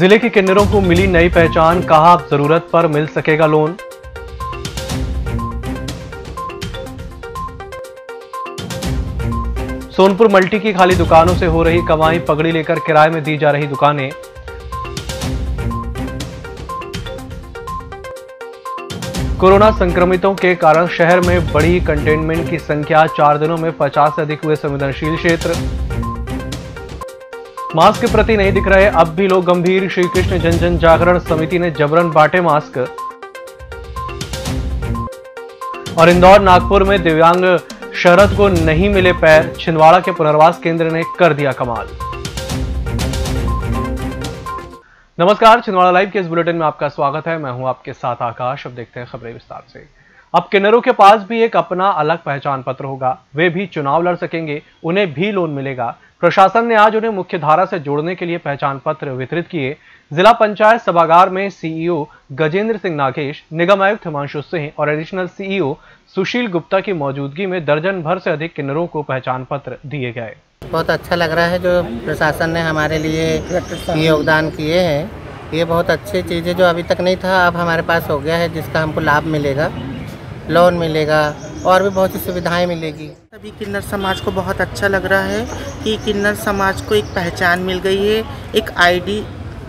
जिले के किन्नरों को मिली नई पहचान, कहा अब जरूरत पर मिल सकेगा लोन। सोनपुर मल्टी की खाली दुकानों से हो रही कमाई, पगड़ी लेकर किराए में दी जा रही दुकानें। कोरोना संक्रमितों के कारण शहर में बढ़ी कंटेनमेंट की संख्या, 4 दिनों में 50 से अधिक हुए संवेदनशील क्षेत्र। मास्क के प्रति नहीं दिख रहे अब भी लोग गंभीर, श्री कृष्ण जन जन जागरण समिति ने जबरन बांटे मास्क। और इंदौर नागपुर में दिव्यांग शरद को नहीं मिले पैर, छिंदवाड़ा के पुनर्वास केंद्र ने कर दिया कमाल। नमस्कार, छिंदवाड़ा लाइव के इस बुलेटिन में आपका स्वागत है। मैं हूं आपके साथ आकाश। अब देखते हैं खबरें विस्तार से। अब किन्नरों के पास भी एक अपना अलग पहचान पत्र होगा, वे भी चुनाव लड़ सकेंगे, उन्हें भी लोन मिलेगा। प्रशासन ने आज उन्हें मुख्य धारा से जोड़ने के लिए पहचान पत्र वितरित किए। जिला पंचायत सभागार में सीईओ गजेंद्र सिंह नागेश, निगम आयुक्त हिमांशु सिंह और एडिशनल सीईओ सुशील गुप्ता की मौजूदगी में दर्जन भर से अधिक किन्नरों को पहचान पत्र दिए गए। बहुत अच्छा लग रहा है जो प्रशासन ने हमारे लिए योगदान किए हैं। ये बहुत अच्छी चीज़ है जो अभी तक नहीं था, अब हमारे पास हो गया है, जिसका हमको लाभ मिलेगा, लोन मिलेगा और भी बहुत सी सुविधाएं मिलेगी। सभी किन्नर समाज को बहुत अच्छा लग रहा है कि किन्नर समाज को एक पहचान मिल गई है, एक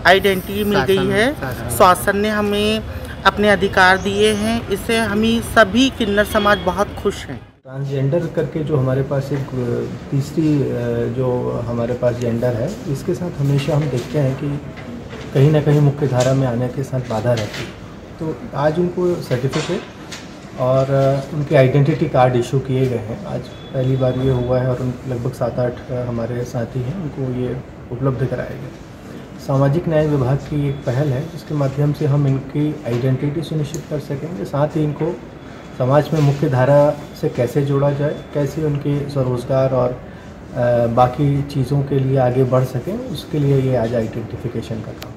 आइडेंटिटी मिल गई है। शासन ने हमें अपने अधिकार दिए हैं, इससे हम सभी किन्नर समाज बहुत खुश हैं। ट्रांसजेंडर करके जो हमारे पास एक तीसरी जो हमारे पास जेंडर है, इसके साथ हमेशा हम देखते हैं कि कहीं ना कहीं मुख्य धारा में आने के साथ बाधा रहती है। तो आज उनको सर्टिफिकेट और उनके आइडेंटिटी कार्ड इशू किए गए हैं। आज पहली बार ये हुआ है और लगभग 7-8 हमारे साथी हैं, उनको ये उपलब्ध कराया गया। सामाजिक न्याय विभाग की एक पहल है, जिसके माध्यम से हम इनकी आइडेंटिटी सुनिश्चित कर सकेंगे, साथ ही इनको समाज में मुख्य धारा से कैसे जोड़ा जाए, कैसे उनके स्वरोजगार और बाकी चीज़ों के लिए आगे बढ़ सकें, उसके लिए ये आज आइडेंटिफिकेशन का काम।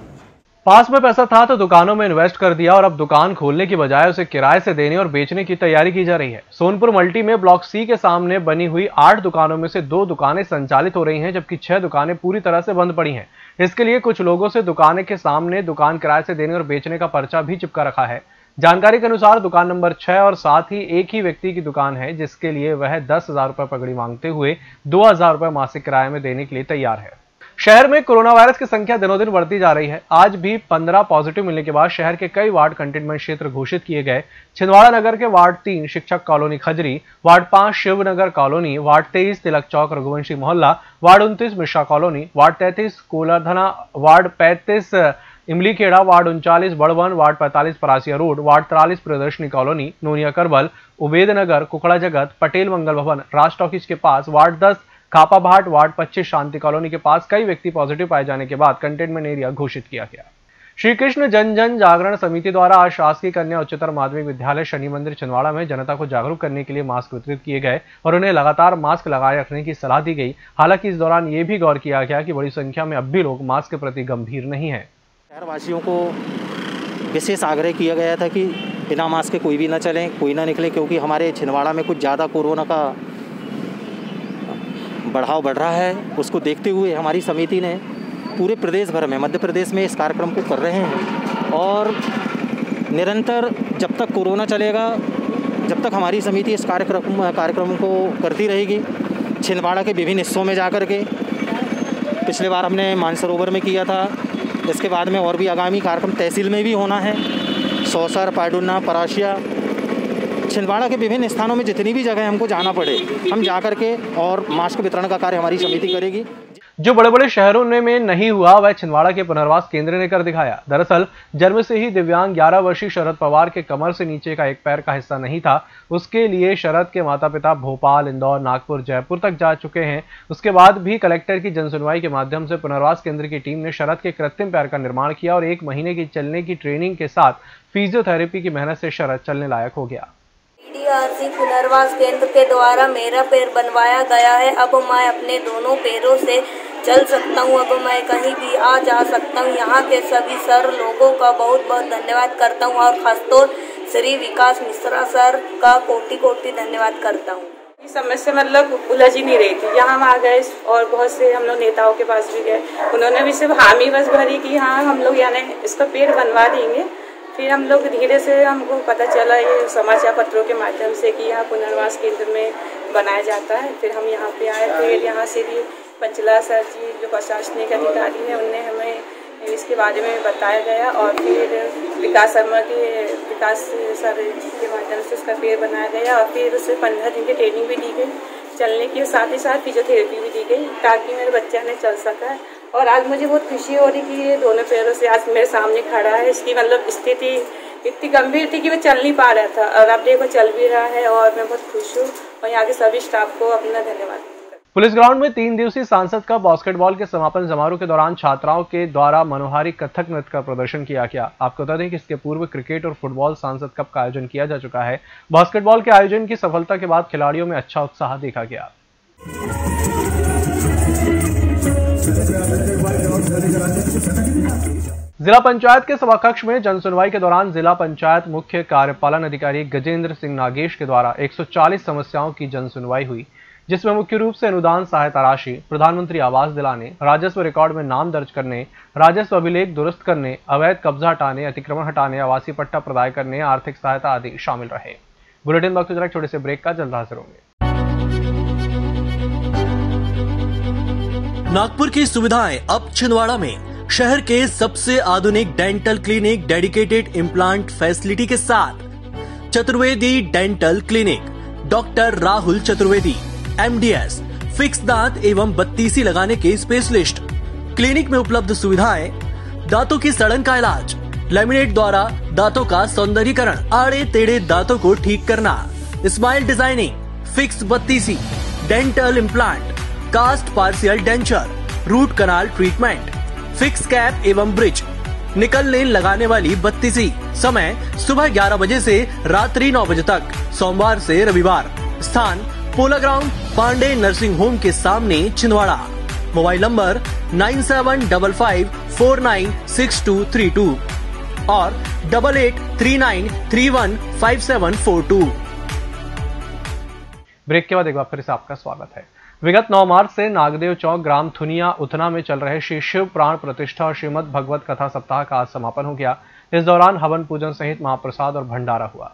पास में पैसा था तो दुकानों में इन्वेस्ट कर दिया और अब दुकान खोलने की बजाय उसे किराए से देने और बेचने की तैयारी की जा रही है। सोनपुर मल्टी में ब्लॉक सी के सामने बनी हुई 8 दुकानों में से 2 दुकानें संचालित हो रही हैं, जबकि 6 दुकानें पूरी तरह से बंद पड़ी हैं। इसके लिए कुछ लोगों से दुकान के सामने दुकान किराए से देने और बेचने का पर्चा भी चिपका रखा है। जानकारी के अनुसार दुकान नंबर 6 और साथ ही एक ही व्यक्ति की दुकान है, जिसके लिए वह 10,000 रुपए पगड़ी मांगते हुए 2,000 रुपए मासिक किराए में देने के लिए तैयार है। शहर में कोरोना वायरस की संख्या दिनों दिन बढ़ती जा रही है। आज भी 15 पॉजिटिव मिलने के बाद शहर के कई वार्ड कंटेनमेंट क्षेत्र घोषित किए गए। छिंदवाड़ा नगर के ward 3 Shikshak colony Khajri, ward 5 Shivnagar colony, ward 23 Tilak Chowk Raghuvanshi Mohalla, ward 29 Mishra colony, ward 33 Koladhana, ward 35 Imli Kheda, ward 39 Badwan, ward 45 Parasia road, ward 43 Priyadarshini colony, Nonia Karbal, Ubed Nagar, Kukda Jagat, Patel Mangal Bhavan, Raj talkies के पास, ward 10 Khapa Bhat, ward 25 Shanti colony के पास कई व्यक्ति पॉजिटिव पाए जाने के बाद कंटेनमेंट एरिया घोषित किया गया। श्री कृष्ण जन जन जागरण समिति द्वारा आज शासकीय कन्या उच्चतर माध्यमिक विद्यालय शनि मंदिर छिंदवाड़ा में जनता को जागरूक करने के लिए मास्क वितरित किए गए और उन्हें लगातार मास्क लगाए रखने की सलाह दी गई। हालांकि इस दौरान ये भी गौर किया गया कि बड़ी संख्या में अब भी लोग मास्क के प्रति गंभीर नहीं है। शहरवासियों को विशेष आग्रह किया गया था कि बिना मास्क के कोई भी ना चलें, कोई ना निकले, क्योंकि हमारे छिंदवाड़ा में कुछ ज़्यादा कोरोना का बढ़ाव बढ़ रहा है। उसको देखते हुए हमारी समिति ने पूरे प्रदेश भर में, मध्य प्रदेश में इस कार्यक्रम को कर रहे हैं और निरंतर जब तक कोरोना चलेगा, जब तक हमारी समिति इस कार्यक्रम को करती रहेगी। छिंदवाड़ा के विभिन्न हिस्सों में जाकर के, पिछले बार हमने मानसरोवर में किया था, इसके बाद में और भी आगामी कार्यक्रम तहसील में भी होना है। सौसर, पायडुन्ना, परासिया, छिंदवाड़ा के विभिन्न स्थानों में जितनी भी जगह हमको जाना पड़े, हम जाकर के और मास्क वितरण का कार्य हमारी समिति करेगी। जो बड़े बड़े शहरों में नहीं हुआ, वह छिंदवाड़ा के पुनर्वास केंद्र ने कर दिखाया। दरअसल जन्म से ही दिव्यांग 11 वर्षीय शरद पवार के कमर से नीचे का एक पैर का हिस्सा नहीं था। उसके लिए शरद के माता पिता भोपाल, इंदौर, नागपुर, जयपुर तक जा चुके हैं। उसके बाद भी कलेक्टर की जनसुनवाई के माध्यम से पुनर्वास केंद्र की टीम ने शरद के कृत्रिम पैर का निर्माण किया और 1 महीने की चलने की ट्रेनिंग के साथ फिजियोथेरेपी की मेहनत से शरद चलने लायक हो गया। DRC पुनर्वास केंद्र के द्वारा मेरा पैर बनवाया गया है। अब मैं अपने दोनों पैरों से चल सकता हूँ, अब मैं कहीं भी आ जा सकता हूँ। यहाँ के सभी सर लोगों का बहुत बहुत धन्यवाद करता हूँ और खासतौर श्री विकास मिश्रा सर का कोटि कोटि धन्यवाद करता हूँ। ये समस्या मतलब उलझ ही नहीं रही थी। यहाँ हम आ गए और बहुत से हम लोग नेताओं के पास भी गए, उन्होंने भी सिर्फ हामी बस भरी कि हाँ हम लोग यानी इसका पेड़ बनवा देंगे। फिर हम लोग धीरे से हमको पता चला ये समाचार पत्रों के माध्यम से कि यहाँ पुनर्वास केंद्र में बनाया जाता है। फिर हम यहाँ पे आए, फिर यहाँ से भी पंचला सर जी जो प्रशासनिक अधिकारी हैं उनने हमें इसके बारे में बताया गया और फिर विकास शर्मा के विकास सर के माध्यम से उसका पेड़ बनाया गया और फिर उसे 15 दिन की ट्रेनिंग भी दी गई चलने के साथ ही साथ फिजियोथेरेपी भी दी गई ताकि मेरे बच्चा ने चल सका। और आज मुझे बहुत खुशी हो रही कि ये दोनों पैरों से आज मेरे सामने खड़ा है। इसकी मतलब स्थिति इतनी गंभीर थी कि वो चल नहीं पा रहा था और अब देखो चल भी रहा है और मैं बहुत खुश हूँ और यहाँ के सभी स्टाफ को अपना धन्यवाद। पुलिस ग्राउंड में 3 दिवसीय सांसद कप बास्केटबॉल के समापन समारोह के दौरान छात्राओं के द्वारा मनोहारी कथक नृत्य का प्रदर्शन किया गया। आपको बता दें कि इसके पूर्व क्रिकेट और फुटबॉल सांसद कप का आयोजन किया जा चुका है। बास्केटबॉल के आयोजन की सफलता के बाद खिलाड़ियों में अच्छा उत्साह देखा गया। जिला पंचायत के सभाकक्ष में जनसुनवाई के दौरान जिला पंचायत मुख्य कार्यपालन अधिकारी गजेंद्र सिंह नागेश के द्वारा 140 समस्याओं की जनसुनवाई हुई, जिसमें मुख्य रूप से अनुदान सहायता राशि, प्रधानमंत्री आवास दिलाने, राजस्व रिकॉर्ड में नाम दर्ज करने, राजस्व अभिलेख दुरुस्त करने, अवैध कब्जा हटाने, अतिक्रमण हटाने, आवासीय पट्टा प्रदाय करने, आर्थिक सहायता आदि शामिल रहे। बुलेटिन बॉक्स में छोटे से ब्रेक का जल्द हाजिर होंगे। नागपुर की सुविधाएं अब छिंदवाड़ा में। शहर के सबसे आधुनिक dental clinic dedicated implant facility के साथ Chaturvedi dental clinic, doctor Rahul Chaturvedi MDS, fix दांत एवं बत्तीसी लगाने के स्पेशलिस्ट। क्लिनिक में उपलब्ध सुविधाएं: दांतों की सड़न का इलाज, लैमिनेट द्वारा दांतों का सौंदर्यीकरण, आड़े टेढ़े दांतों को ठीक करना, स्माइल डिजाइनिंग, फिक्स बत्तीसी, dental implant, cast partial denture, root canal treatment, fix cap एवं ब्रिज, निकल लेन लगाने वाली बत्तीसी। समय सुबह 11 बजे से रात्रि 9 बजे तक, सोमवार से रविवार। स्थान पोला ग्राउंड, पांडे नर्सिंग होम के सामने, छिंदवाड़ा। मोबाइल नंबर 9755496232 और 8839315742। ब्रेक के बाद एक बार फिर से आपका स्वागत है। विगत 9 मार्च से नागदेव चौक ग्राम थुनिया उतना में चल रहे श्री शिव प्राण प्रतिष्ठा और श्रीमद भगवत कथा सप्ताह का आज समापन हो गया। इस दौरान हवन पूजन सहित महाप्रसाद और भंडारा हुआ।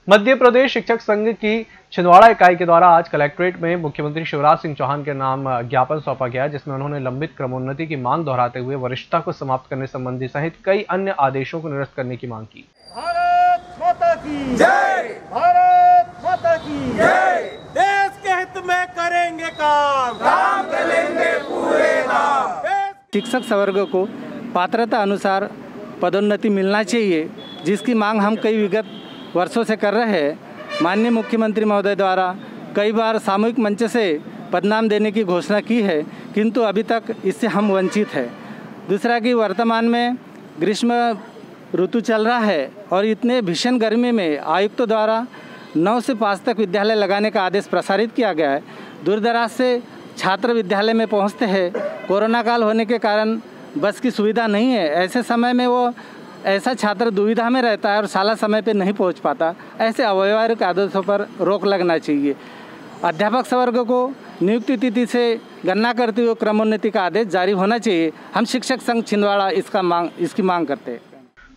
मध्य प्रदेश शिक्षक संघ की छिंदवाड़ा इकाई के द्वारा आज कलेक्ट्रेट में मुख्यमंत्री शिवराज सिंह चौहान के नाम ज्ञापन सौंपा गया, जिसमें उन्होंने लंबित क्रमोन्नति की मांग दोहराते हुए वरिष्ठता को समाप्त करने संबंधी सहित कई अन्य आदेशों को निरस्त करने की मांग की। भारत माता की जय, भारत माता की जय। देश के हित में करेंगे काम करेंगे पूरे काम। शिक्षक वर्ग को पात्रता अनुसार पदोन्नति मिलना चाहिए, जिसकी मांग हम कई विगत वर्षों से कर रहे हैं। माननीय मुख्यमंत्री महोदय द्वारा कई बार सामूहिक मंच से पदनाम देने की घोषणा की है, किंतु अभी तक इससे हम वंचित हैं। दूसरा कि वर्तमान में ग्रीष्म ऋतु चल रहा है और इतने भीषण गर्मी में आयुक्तों द्वारा 9 से 5 तक विद्यालय लगाने का आदेश प्रसारित किया गया है। दूर दराज से छात्र विद्यालय में पहुंचते हैं, कोरोना काल होने के कारण बस की सुविधा नहीं है। ऐसे समय में वो ऐसा छात्र दुविधा में रहता है और शाला समय पे नहीं पहुंच पाता। ऐसे अव्यवहारिक आदेशों पर रोक लगना चाहिए। अध्यापक वर्ग को नियुक्ति तिथि से गणना करते हुए क्रमोन्नति का आदेश जारी होना चाहिए। हम शिक्षक संघ छिंदवाड़ा इसकी मांग करते हैं।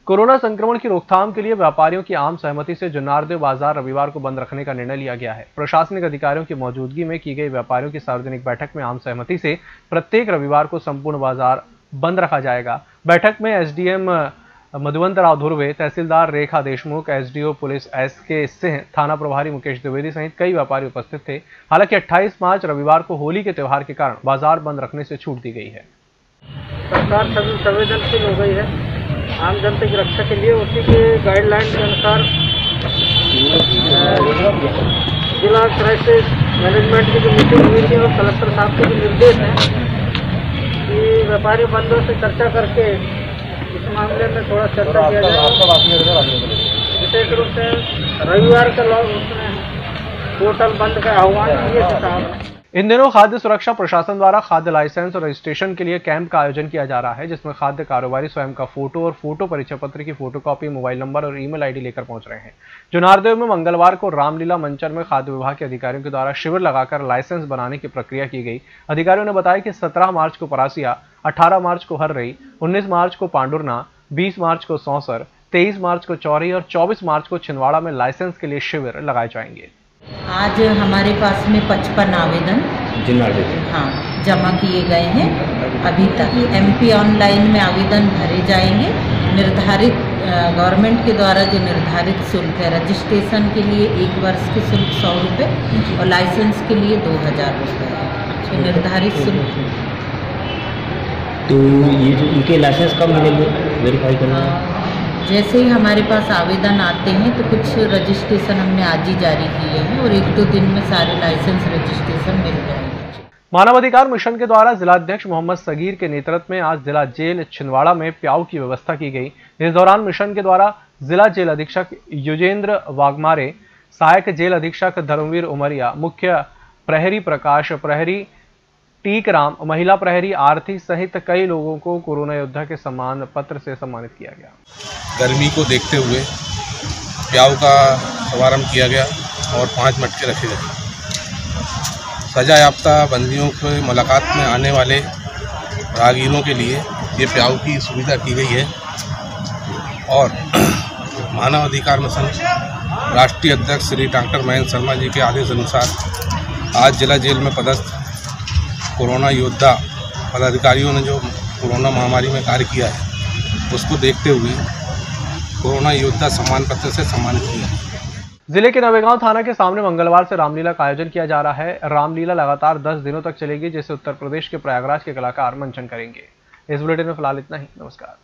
कोरोना संक्रमण की रोकथाम के लिए व्यापारियों की आम सहमति से जुन्नारदेव बाजार रविवार को बंद रखने का निर्णय लिया गया है। प्रशासनिक अधिकारियों की मौजूदगी में की गई व्यापारियों की सार्वजनिक बैठक में आम सहमति से प्रत्येक रविवार को संपूर्ण बाजार बंद रखा जाएगा। बैठक में एसडीएम मधुवंत राव धुर्वे, तहसीलदार Rekha Deshmukh, SDO police SK Singh, थाना प्रभारी मुकेश द्विवेदी सहित कई व्यापारी उपस्थित थे। हालांकि 28 मार्च रविवार को होली के त्योहार के कारण बाजार बंद रखने से छूट दी गई है। सरकार संवेदनशील हो गई है आम जनता की रक्षा के लिए। उसी के गाइडलाइन के अनुसार जिला क्राइसिस मैनेजमेंट की जो मीटिंग हुई थी और कलेक्टर साहब के जो निर्देश हैं कि व्यापारी बंधुओं से चर्चा करके इस मामले में थोड़ा चर्चा किया जाए। विशेष रूप से रविवार का उसने होटल बंद का आह्वान किए थे साहब ने। इन दिनों खाद्य सुरक्षा प्रशासन द्वारा खाद्य लाइसेंस और रजिस्ट्रेशन के लिए कैंप का आयोजन किया जा रहा है, जिसमें खाद्य कारोबारी स्वयं का फोटो और फोटो परिचय पत्र की फोटोकॉपी, मोबाइल नंबर और ईमेल आईडी लेकर पहुंच रहे हैं। जुनारदेव में मंगलवार को रामलीला मंचर में खाद्य विभाग के अधिकारियों के द्वारा शिविर लगाकर लाइसेंस बनाने की प्रक्रिया की गई। अधिकारियों ने बताया कि 17 मार्च को परासिया, 18 मार्च को हर्रई, 19 मार्च को पांडुरना, 20 मार्च को सौंसर, 23 मार्च को चौरी और 24 मार्च को छिंदवाड़ा में लाइसेंस के लिए शिविर लगाए जाएंगे। आज हमारे पास में 55 आवेदन जमा किए गए हैं। अभी तक MP ऑनलाइन में आवेदन भरे जाएंगे। निर्धारित गवर्नमेंट के द्वारा जो निर्धारित शुल्क है, रजिस्ट्रेशन के लिए 1 वर्ष के शुल्क 100 रुपये और लाइसेंस के लिए 2000 रुपये है, तो निर्धारित शुल्क। तो ये जो इनके लाइसेंस कब मिलेंगे वेरीफाई करना? जैसे ही हमारे पास आवेदन आते हैं तो कुछ रजिस्ट्रेशन हमने आज ही जारी किए हैं और 1-2 दिन में सारे लाइसेंस रजिस्ट्रेशन मिल जाएंगे। मानवाधिकार मिशन के द्वारा जिलाध्यक्ष मोहम्मद सगीर के नेतृत्व में आज जिला जेल छिंदवाड़ा में प्याऊ की व्यवस्था की गई। इस दौरान मिशन के द्वारा जिला जेल अधीक्षक युजेंद्र वाघमारे, सहायक जेल अधीक्षक धर्मवीर उमरिया, मुख्य प्रहरी प्रकाश प्रहरी टीकराम, महिला प्रहरी आरती सहित कई लोगों को कोरोना योद्धा के सम्मान पत्र से सम्मानित किया गया। गर्मी को देखते हुए प्याऊ का शुभारंभ किया गया और 5 मटके रखे गए। सजा याफ्ता बंदियों के मुलाकात में आने वाले राहगीरों के लिए ये प्याऊ की सुविधा की गई है और मानव अधिकार मिशन राष्ट्रीय अध्यक्ष श्री डॉक्टर महेंद्र शर्मा जी के आदेश अनुसार आज जिला जेल में पदस्थ कोरोना योद्धा पदाधिकारियों ने जो कोरोना महामारी में कार्य किया है उसको देखते हुए कोरोना योद्धा सम्मान पत्र से सम्मानित किया। जिले के नवेगांव थाना के सामने मंगलवार से रामलीला का आयोजन किया जा रहा है। रामलीला लगातार 10 दिनों तक चलेगी, जिसे उत्तर प्रदेश के प्रयागराज के कलाकार मंचन करेंगे। इस बुलेटिन में फिलहाल इतना ही। नमस्कार।